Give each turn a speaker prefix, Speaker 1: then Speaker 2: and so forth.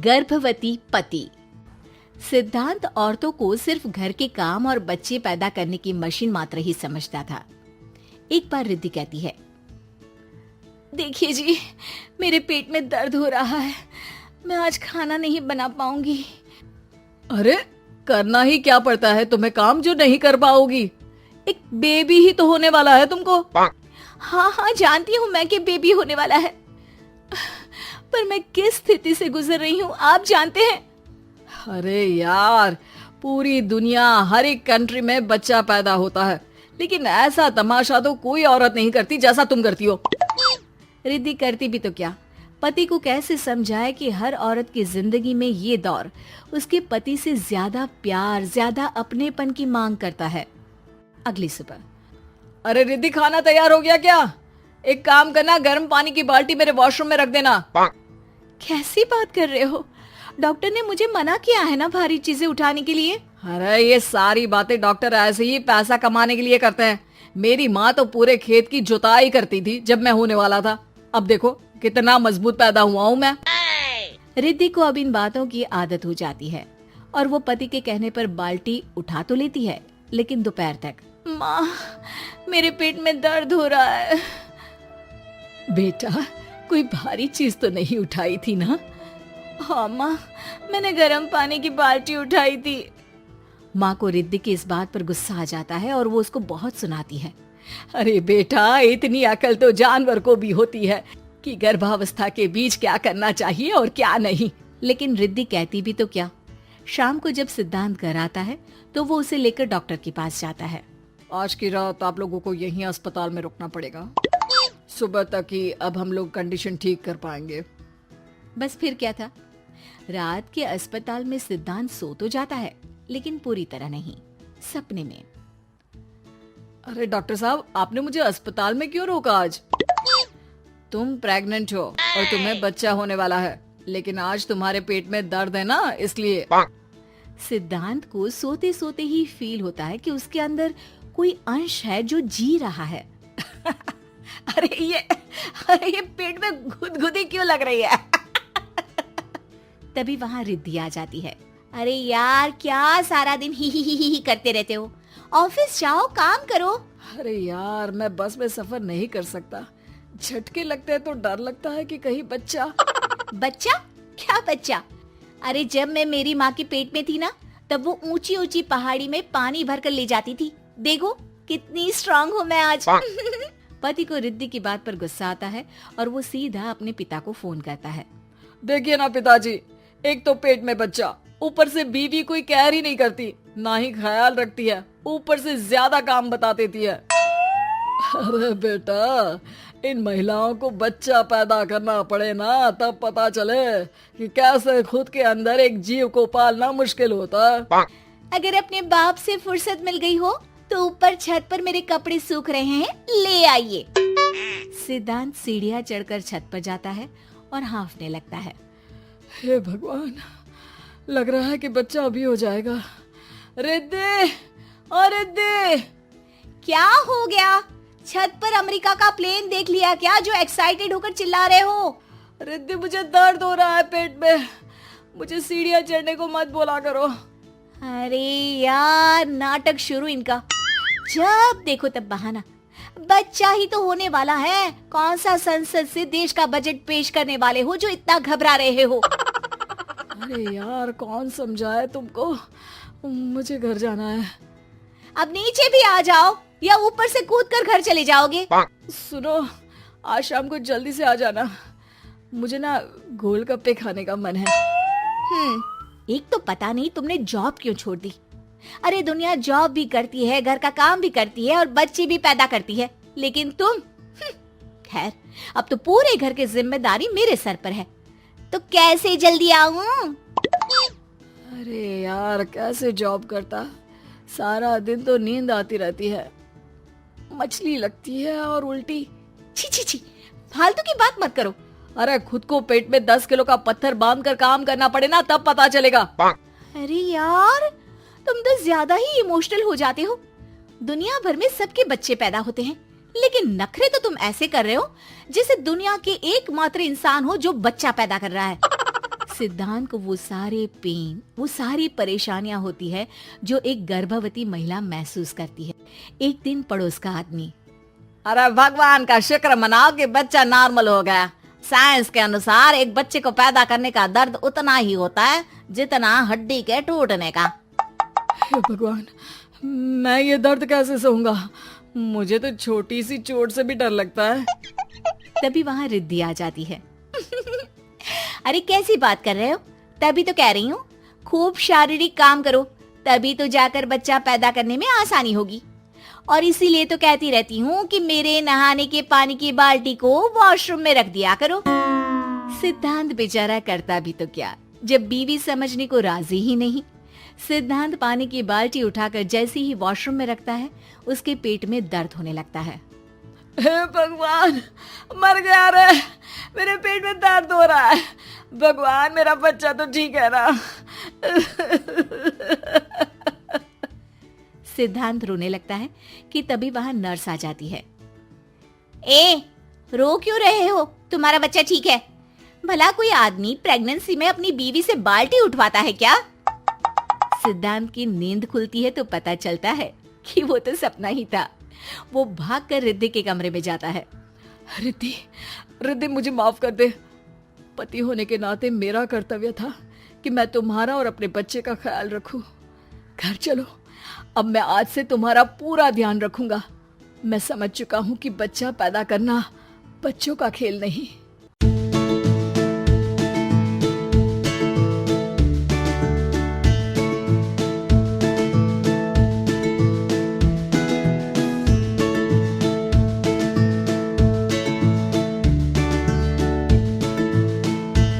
Speaker 1: गर्भवती पति। सिद्धांत औरतों को सिर्फ घर के काम और बच्चे पैदा करने की मशीन मात्र ही समझता था। एक बार रिद्धि कहती है, देखिए जी, मेरे पेट में दर्द हो रहा है, मैं आज खाना नहीं बना पाऊंगी।
Speaker 2: अरे करना ही क्या पड़ता है तुम्हें काम जो नहीं कर पाओगी? एक बेबी ही तो होने वाला है तुमको।
Speaker 1: हाँ हाँ जानती हूँ मैं कि बेबी होने वाला है, पर मैं किस स्थिति से गुजर रही हूँ आप जानते हैं।
Speaker 2: अरे यार, पूरी दुनिया हर एक कंट्री में बच्चा पैदा होता है, लेकिन ऐसा तमाशा तो कोई औरत नहीं करती जैसा तुम करती हो।
Speaker 1: रिद्धि करती भी तो क्या, पति को कैसे समझाए कि हर औरत की जिंदगी में ये दौर उसके पति से ज्यादा प्यार, ज्यादा अपनेपन की मांग करता है। अगली सुबह,
Speaker 2: अरे रिद्धि, खाना तैयार हो गया क्या? एक काम करना, गर्म पानी की बाल्टी मेरे वॉशरूम में रख देना।
Speaker 1: कैसी बात कर रहे हो? डॉक्टर ने मुझे मना किया है ना भारी चीजें उठाने के लिए।
Speaker 2: अरे ये सारी बातें डॉक्टर ऐसे ही पैसा कमाने के लिए करते हैं। मेरी माँ तो पूरे खेत की जुताई करती थी जब मैं होने वाला था। अब देखो कितना मजबूत पैदा हुआ हूँ मैं।
Speaker 1: रिद्धि को अब इन बातों की आदत हो जाती है और वो पति के कहने पर बाल्टी उठा तो लेती है, लेकिन दोपहर तक, माँ मेरे पेट में दर्द हो रहा है।
Speaker 2: बेटा, कोई भारी चीज तो नहीं उठाई थी ना?
Speaker 1: हाँ माँ, मैंने गर्म पानी की बाल्टी उठाई थी। माँ को रिद्धि की इस बात पर गुस्सा आ जाता है और वो उसको बहुत सुनाती है।
Speaker 2: अरे बेटा, इतनी अकल तो जानवर को भी होती है कि गर्भावस्था के बीच क्या करना चाहिए और क्या नहीं।
Speaker 1: लेकिन रिद्धि कहती भी तो क्या। शाम को जब सिद्धांत घर आता है तो वो उसे लेकर डॉक्टर के पास जाता है।
Speaker 2: आज की रात आप लोगों को यहीं अस्पताल में रुकना पड़ेगा, सुबह तक ही अब हम लोग कंडीशन ठीक कर पाएंगे।
Speaker 1: बस फिर क्या था, रात के अस्पताल में सिद्धांत सो तो जाता है, लेकिन पूरी तरह नहीं, सपने में।
Speaker 2: अरे डॉक्टर साहब, आपने मुझे अस्पताल में क्यों रोका आज? तुम प्रेग्नेंट हो और तुम्हें बच्चा होने वाला है, लेकिन आज तुम्हारे पेट में दर्द है ना, इसलिए।
Speaker 1: सिद्धांत को सोते सोते ही फील होता है कि उसके अंदर कोई अंश है जो जी रहा है।
Speaker 2: अरे ये पेट में गुदगुदी क्यों लग रही है?
Speaker 1: तभी वहाँ रिद्धि आ जाती है। अरे यार, क्या सारा दिन ही करते रहते हो, ऑफिस जाओ, काम करो।
Speaker 2: अरे यार, मैं बस में सफर नहीं कर सकता, झटके लगते हैं तो डर लगता है कि कहीं बच्चा।
Speaker 1: बच्चा? क्या बच्चा? अरे जब मैं मेरी माँ के पेट में थी ना, तब वो ऊंची ऊंची पहाड़ी में पानी भर कर ले जाती थी। देखो कितनी स्ट्रांग हूँ मैं आज। पति को रिद्धि की बात पर गुस्सा आता है और वो सीधा अपने पिता को फोन करता है।
Speaker 2: देखिए ना पिताजी, एक तो पेट में बच्चा, ऊपर से बीवी कोई केयर ही नहीं करती, ना ही ख्याल रखती है, ऊपर से ज्यादा काम बता देती है। अरे बेटा, इन महिलाओं को बच्चा पैदा करना पड़े ना, तब पता चले कि कैसे खुद के अंदर एक जीव को पालना मुश्किल होता है।
Speaker 1: अगर अपने बाप से फुर्सत मिल गई हो तो ऊपर छत पर मेरे कपड़े सूख रहे हैं, ले आइए। सिद्धांत सीढ़ियां चढ़कर छत पर जाता है और हांफने लगता है।
Speaker 2: हे भगवान, लग रहा है कि बच्चा अभी हो जाएगा। रिद्धि, और रिद्धि,
Speaker 1: क्या हो गया? छत पर अमेरिका का प्लेन देख लिया क्या जो एक्साइटेड होकर चिल्ला रहे हो?
Speaker 2: रिद्धि, मुझे दर्द हो रहा है पेट में, मुझे सीढ़ियां चढ़ने को मत बोला करो।
Speaker 1: अरे यार, नाटक शुरू इनका, जब देखो तब बहाना। बच्चा ही तो होने वाला है, कौन सा संसद से देश का बजट पेश करने वाले हो जो इतना घबरा रहे हो?
Speaker 2: अरे यार, कौन समझाए तुमको, मुझे घर जाना है।
Speaker 1: अब नीचे भी आ जाओ या ऊपर से कूद कर घर चले जाओगे?
Speaker 2: सुनो, आज शाम को जल्दी से आ जाना, मुझे ना गोलगप्पे खाने का मन है।
Speaker 1: एक तो पता नहीं तुमने जॉब क्यों छोड़ दी। अरे दुनिया जॉब भी करती है, घर का काम भी करती है और बच्चे भी पैदा करती है, लेकिन तुम, खैर अब तो पूरे घर की जिम्मेदारी मेरे सर पर है, तो कैसे जल्दी आऊं?
Speaker 2: अरे यार, कैसे जॉब करता, सारा दिन तो नींद आती रहती है, मछली लगती है और उल्टी।
Speaker 1: छी छी छी, फालतू की बात मत करो।
Speaker 2: अरे खुद को पेट में 10 किलो का पत्थर बांध कर काम करना पड़े ना, तब पता चलेगा।
Speaker 1: अरे यार, तुम तो ज्यादा ही इमोशनल हो जाते हो। दुनिया भर में सबके बच्चे पैदा होते हैं, लेकिन नखरे तो तुम ऐसे कर रहे हो जैसे दुनिया के एकमात्र इंसान हो जो बच्चा पैदा कर रहा है। सिद्धांत को वो सारे पेन, वो सारी परेशानियां होती है जो एक गर्भवती महिला महसूस करती है। एक दिन पड़ोस का आदमी,
Speaker 2: अरे भगवान का शुक्र मनाओ कि बच्चा नॉर्मल हो गया। साइंस के अनुसार एक बच्चे को पैदा करने का दर्द उतना ही होता है जितना हड्डी के टूटने का।
Speaker 3: हे भगवान, मैं ये दर्द कैसे सहूंगा? मुझे तो छोटी सी चोट से भी डर लगता है।
Speaker 1: तभी वहां रिद्धि आ जाती है। अरे कैसी बात कर रहे हो? तभी तो कह रही हूँ, खूब शारीरिक काम करो, तभी तो जाकर बच्चा पैदा करने में आसानी होगी। और इसीलिए तो कहती रहती हूँ कि मेरे नहाने के पानी की बाल्टी को वॉशरूम में रख दिया करो। सिद्धांत बेचारा करता भी तो क्या, जब बीवी समझने को राजी ही नहीं। सिद्धांत पानी की बाल्टी उठाकर जैसे ही वॉशरूम में रखता है, उसके पेट में दर्द होने लगता है।
Speaker 2: हे भगवान, मर गया रे, मेरे पेट में दर्द हो रहा है। भगवान, मेरा बच्चा तो ठीक है ना?
Speaker 1: सिद्धांत रोने लगता है कि तभी वहां नर्स आ जाती है। ए, रो क्यों रहे हो? तुम्हारा बच्चा ठीक है। भला कोई आदमी प्रेगनेंसी में अपनी बीवी से बाल्टी उठवाता है क्या? सिद्धांत की नींद खुलती है तो पता चलता है कि वो तो सपना ही था। वो भागकर रिद्धि के कमरे में जाता है।
Speaker 3: रिद्धि, रिद्धि मुझे माफ कर दे। पति होने के नाते मेरा कर्तव्य था कि मैं तुम्हारा और अपने बच्चे का ख्याल रखूं। घर चलो, अब मैं आज से तुम्हारा पूरा ध्यान रखूंगा। मैं समझ चुका हूं कि बच्चा पैदा करना बच्चों का खेल नहीं।